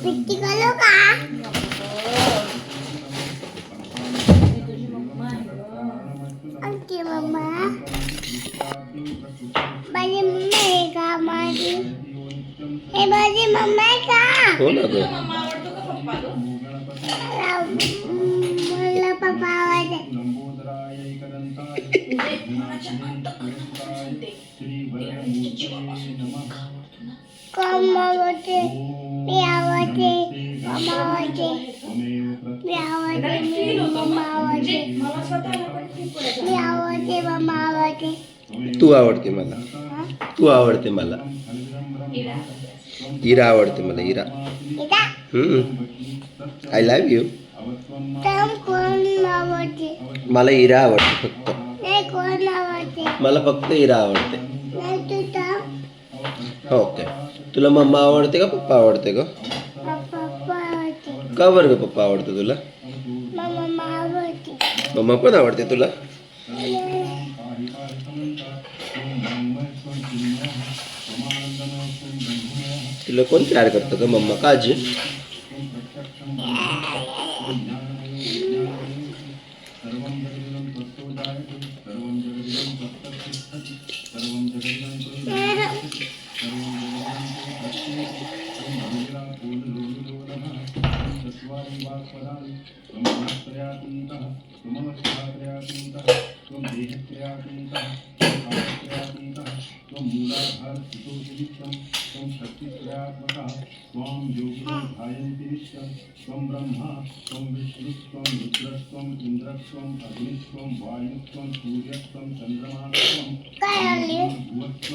पिट्टी करू का? Okay mamma. माझी मम्मा आहे का माझी? हे माझी मम्मा आहे का? हो ना ग. मला पप्पा आवडते. कम आवडते. मी आवडते. मम्मा आवडते. मी आवडते. मम्मा आवडते. मी आवडते. मम्मा आवडते. तू आवडते मला. तू आवडते मला. इरा आवडते मला. इरा. I love you. कोण आवडते? मला इरा आवडते फक्त. नाही कोण आवडते? मला फक्त इरा आवडते. नाही तुझा ओके. तुला मम्मा आवडते का पप्पा आवडते का? पप्पा आवडते. का बरं ग पप्पा आवडते तुला? मम्मा आवडते. मम्मा पण आवडते तुला? तुला कोण प्यार करतं का मम्मा का आजी?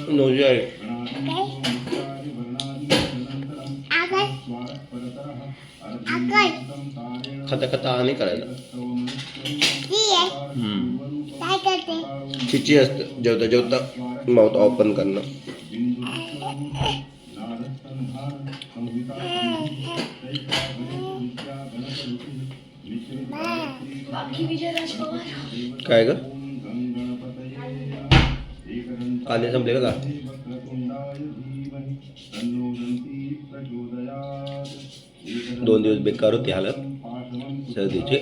नोजी आहे. खाता खाता आणि करायला. काय करते? चिची असतं जेवता जेवता माउथ ओपन करणं. काय ग? कांदे संपले का? 2 दिवस बेकार होती हालत सर्दीची.